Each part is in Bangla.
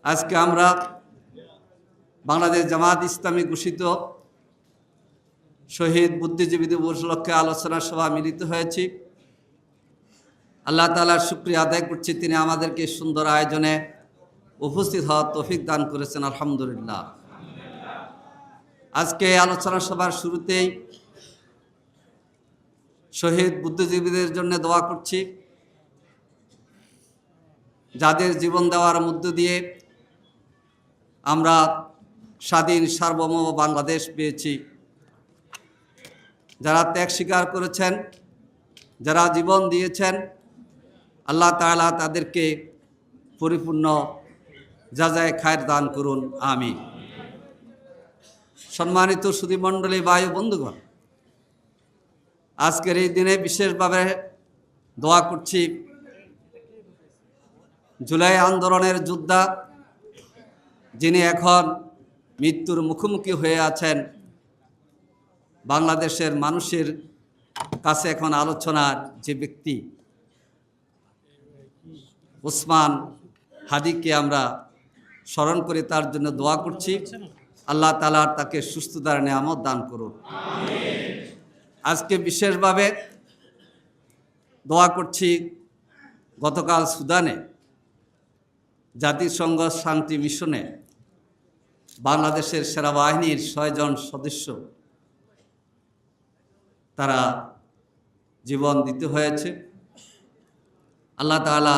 আজকে আমরা বাংলাদেশ জামাত ইসলামী ঘোষিত শহীদ বুদ্ধিজীবী দিবস উপলক্ষে আলোচনা সভা মিলিত হয়েছি। আল্লাহ তাআলার শুকরিয়া আদায় করছি, তিনি আমাদেরকে সুন্দর আয়োজনে উপস্থিত হওয়ার তৌফিক দান করেছেন। আলহামদুলিল্লাহ। আজকে আলোচনা সভার শুরুতেই শহীদ বুদ্ধিজীবীদের জন্য দোয়া করছি, যাদের জীবন দেওয়ার মধ্য দিয়ে আমরা স্বাধীন সার্বভৌম বাংলাদেশ পেয়েছি। যারা ত্যাগ স্বীকার করেছেন, যারা জীবন দিয়েছেন, আল্লাহ তাআলা তাদেরকে পরিপূর্ণ জাযায়ে খায়ের দান করুন, আমিন। সম্মানিত সুধীমণ্ডলী, ভাই ও বন্ধুগণ, আজকের এই দিনে বিশেষভাবে দোয়া করছি জুলাই আন্দোলনের যোদ্ধা, যিনি এখন মৃত্যুর মুখোমুখি হয়ে আছেন, বাংলাদেশের মানুষের কাছে এখন আলোচনার যে ব্যক্তি ওসমান হাদিকে আমরা স্মরণ করে তার জন্য দোয়া করছি। আল্লাহ তাআলা তাকে সুস্থতার নিয়ামত দান করুন। আজকে বিশেষভাবে দোয়া করছি গতকাল সুদানে জাতিসংঘ শান্তি মিশনে বাংলাদেশের সেনাবাহিনীর 6 জন সদস্য তারা জীবন দিতে হয়েছে। আল্লাহ তাআলা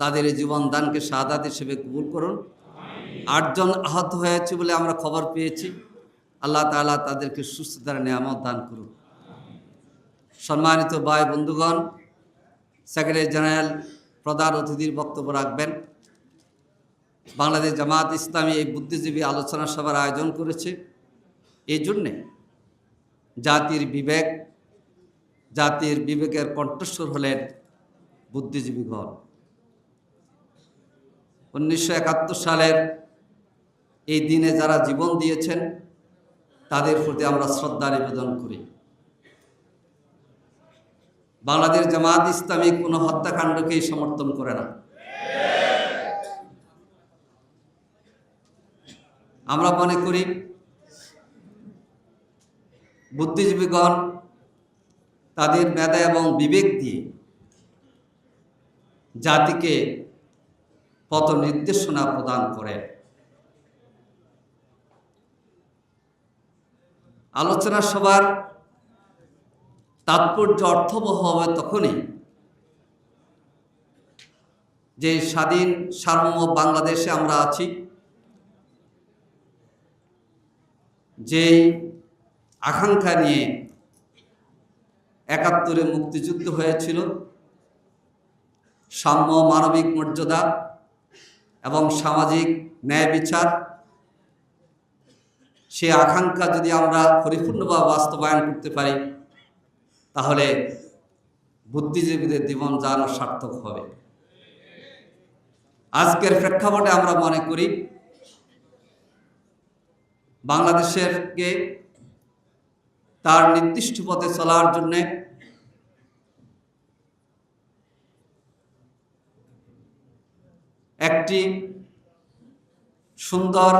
তাদের এই জীবন দানকে শাহাদাত হিসেবে কবুল করুন। 8 জন আহত হয়েছে বলে আমরা খবর পেয়েছি। আল্লাহ তাআলা তাদেরকে সুস্থতার নিয়ামত দান করুন। সম্মানিত ভাই বন্ধুগণ, সেক্রেটারি জেনারেল প্রধান অতিথির বক্তব্য রাখবেন। বাংলাদেশ জামাত ইসলামী এই বুদ্ধিজীবী আলোচনা সভার আয়োজন করেছে এই জন্যে জাতির বিবেকের কণ্ঠস্বর হলেন বুদ্ধিজীবীগণ। 1971 সালের এই দিনে যারা জীবন দিয়েছেন তাদের প্রতি আমরা শ্রদ্ধা নিবেদন করি। বাংলাদেশ জামাত ইসলামী কোনো হত্যাকাণ্ডকেই সমর্থন করে না। আমরা মনে করি বুদ্ধিজীবীগণ তাদের মেধা এবং বিবেক দিয়ে জাতিকে পথ নির্দেশনা প্রদান করে। আলোচনা সভার তাৎপর্য অর্থবহ হবে তখনই যে স্বাধীন সার্বভৌম বাংলাদেশে আমরা আছি, যেই আকাঙ্ক্ষা নিয়ে 71-এ মুক্তিযুদ্ধ হয়েছিল, সাম্য, মানবিক মর্যাদা এবং সামাজিক ন্যায় বিচার, সে আকাঙ্ক্ষা যদি আমরা পরিপূর্ণভাবে বাস্তবায়ন করতে পারি তাহলে বুদ্ধিজীবীদের জীবন যান সার্থক হবে। আজকের প্রেক্ষাপটে আমরা মনে করি বাংলাদেশেরকে তার নির্দিষ্ট পথে চলার জন্যে একটি সুন্দর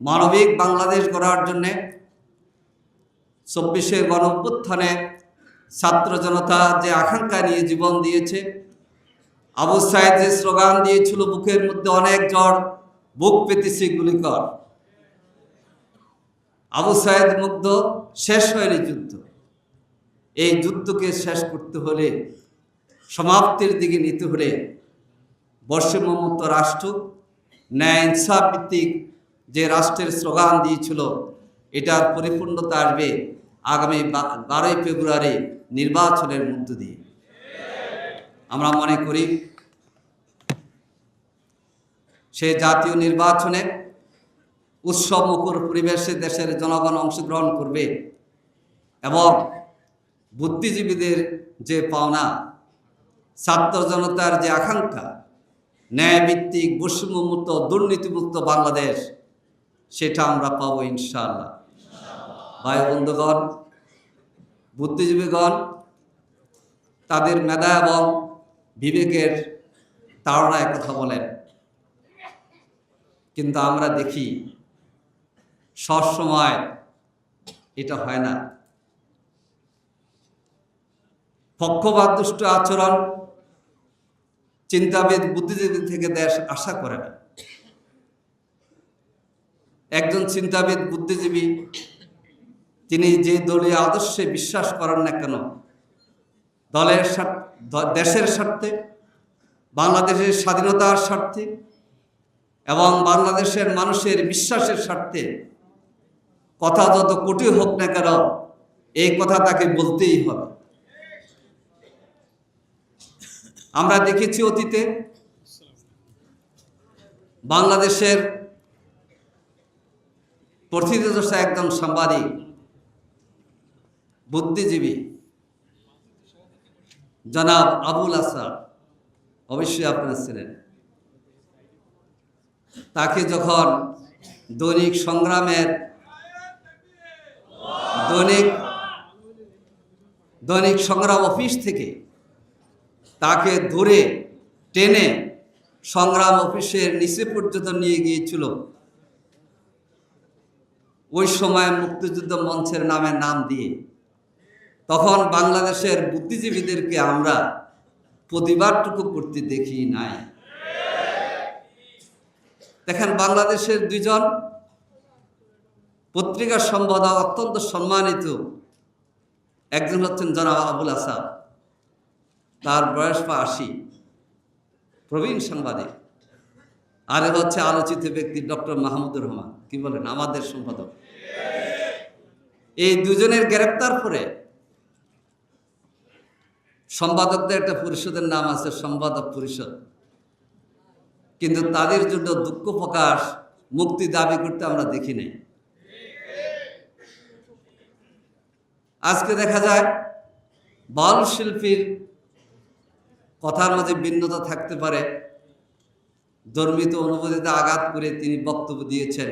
মানবিক বাংলাদেশ গড়ার জন্যে 24-এর গণঅভ্যুত্থানে ছাত্র জনতা যে আকাঙ্ক্ষা নিয়ে জীবন দিয়েছে, আবু সাইদ যে স্লোগান দিয়েছিল, বুকের মধ্যে অনেক জ্বর, বুক পেতেছে গুলি কর। আবু সাইদ মুগ্ধ, শেষ হয়নি যুদ্ধ। এই যুদ্ধকে শেষ করতে হলে, সমাপ্তির দিকে নিতে হলে বৈষম্যমুক্ত রাষ্ট্র, ন্যায় ইনসাফ ভিত্তিক যে রাষ্ট্রের স্লোগান দিয়েছিল, এটার পরিপূর্ণতা আসবে আগামী 12ই ফেব্রুয়ারি নির্বাচনের মধ্য দিয়ে। আমরা মনে করি সে জাতীয় নির্বাচনে উৎসব মুখর পরিবেশে দেশের জনগণ অংশগ্রহণ করবে এবং বুদ্ধিজীবীদের যে পাওনা, ছাত্র জনতার যে আকাঙ্ক্ষা, ন্যায়ভিত্তিক, বৈষম্যমুক্ত, দুর্নীতিমুক্ত বাংলাদেশ, সেটা আমরা পাবো ইনশাআল্লাহ। ভাই বন্ধুগণ, বুদ্ধিজীবীগণ তাদের মেধা এবং বিবেকের তাড়নায় কথা বলেন। কিন্তু আমরা দেখি সব সময় এটা হয় না। পক্ষপাত দুষ্ট আচরণ চিন্তাবিদ বুদ্ধিজীবী থেকে দেশ আশা করে না। একজন চিন্তাবিদ বুদ্ধিজীবী তিনি যে দলীয় আদর্শে বিশ্বাস করেন না কেন, দলের দেশের স্বার্থে, বাংলাদেশের স্বাধীনতার স্বার্থে এবং বাংলাদেশের মানুষের বিশ্বাসের স্বার্থে কথা যত কঠিন হোক না কেন এই কথা তাকে বলতেই হবে। আমরা দেখেছি অতীতে বাংলাদেশের প্রথিতযশা একজন সাংবাদিক বুদ্ধিজীবী জনাব আবুল আসাদ, অবশ্যই আপনারা ছিলেন, তাকে যখন দৈনিক সংগ্রামের দৈনিক সংগ্রাম অফিস থেকে তাকে ধরে টেনে সংগ্রাম অফিসের নিচে পর্যন্ত নিয়ে গিয়েছিল, ওই সময় মুক্তিযুদ্ধ মঞ্চের নাম দিয়ে, তখন বাংলাদেশের বুদ্ধিজীবীদেরকে আমরা প্রতিবাদটুকু করতে দেখি নাই। দেখেন, বাংলাদেশের দুইজন পত্রিকা সম্পাদক অত্যন্ত সম্মানিত, একজন হচ্ছেন জনাব আবুল আসাদ, তার বয়স ৮০, প্রবীণ সাংবাদিক, আর হচ্ছে আলোচিত ব্যক্তি ডক্টর মাহমুদুর রহমান, কি বলেন, আমাদের সম্পাদক। এই দুজনের গ্রেপ্তার করে সম্পাদকদের একটা পরিষদের নাম আছে সম্পাদক পরিষদ, কিন্তু তাদের জন্য দুঃখ প্রকাশ, মুক্তি দাবি করতে আমরা দেখি নাই। আজকে দেখা যায় বাউল শিল্পীর কথার মাঝে ভিন্নতা থাকতে পারে, ধর্মীয় অনুভূতিতে আঘাত করে তিনি বক্তব্য দিয়েছেন।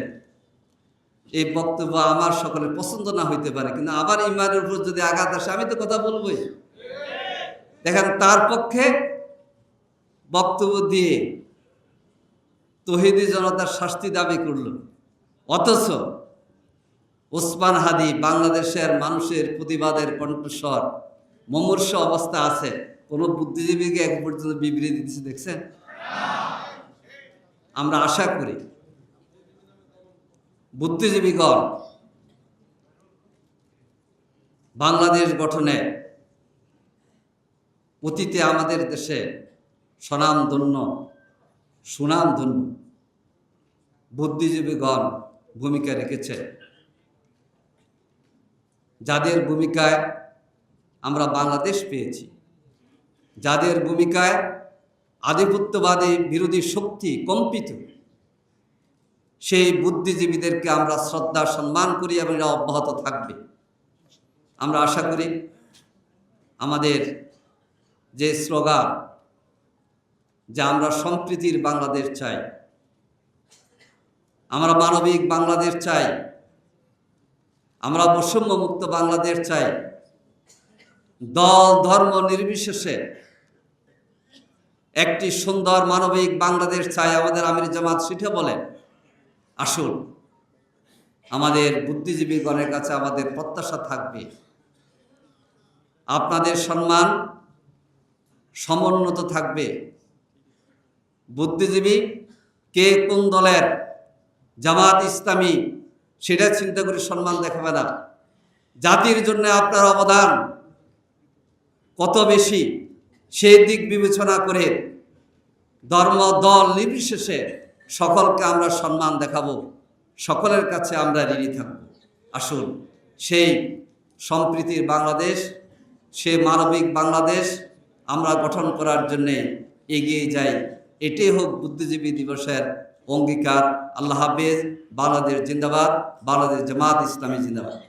এই বক্তব্য আমার সকলে পছন্দ না হইতে পারে, কিন্তু আমার ইমানের উপর যদি আঘাত আসে আমি তো কথা বলবোই। দেখেন, তার পক্ষে বক্তব্য দিয়ে তৌহিদি জনতার শাস্তি দাবি করল, অথচ ওসমান হাদি বাংলাদেশের মানুষের প্রতিবাদের কণ্ঠস্বর, মুমূর্ষু অবস্থা আছে, কোন বুদ্ধিজীবীকে এক পর্যন্ত বিবৃতি দিচ্ছে দেখছেন? আমরা আশা করি বুদ্ধিজীবীগণ বাংলাদেশ গঠনে অতীতে আমাদের দেশে সুনামধন্য বুদ্ধিজীবীগণ ভূমিকা রেখেছে, যাদের ভূমিকায় আমরা বাংলাদেশ পেয়েছি, যাদের ভূমিকায় আধিপত্যবাদী বিরোধী শক্তি কম্পিত, সেই বুদ্ধিজীবীদেরকে আমরা শ্রদ্ধা সম্মান করি এবং এরা অব্যাহত থাকবে। আমরা আশা করি আমাদের যে স্লোগান যে আমরা সম্প্রীতির বাংলাদেশ চাই, আমরা মানবিক বাংলাদেশ চাই, আমরা বৈষম্যমুক্ত বাংলাদেশ চাই, দল ধর্ম নির্বিশেষে একটি সুন্দর মানবিক বাংলাদেশ চাই, আমাদের আমির জামাত সেটা বলেন। আসুন, আমাদের বুদ্ধিজীবীগণের কাছে আমাদের প্রত্যাশা থাকবে আপনাদের সম্মান সমুন্নত থাকবে। বুদ্ধিজীবী কে কোন দলের, জামাত ইসলামী, সেটা চিন্তা করে সম্মান দেখাবে না। জাতির জন্য আপনার অবদান কত বেশি সেই দিক বিবেচনা করে ধর্ম দল নির্বিশেষে সকলকে আমরা সম্মান দেখাবো, সকলের কাছে আমরা ঋণী থাকব। আসুন, সেই সম্প্রীতির বাংলাদেশ, সেই মানবিক বাংলাদেশ আমরা গঠন করার জন্যে এগিয়ে যাই। এটাই হোক বুদ্ধিজীবী দিবসের অঙ্গীকার। আল্লাহ হাফেজ। বাংলাদেশ জিন্দাবাদ। বাংলাদেশ জামাত ইসলামী জিন্দাবাদ।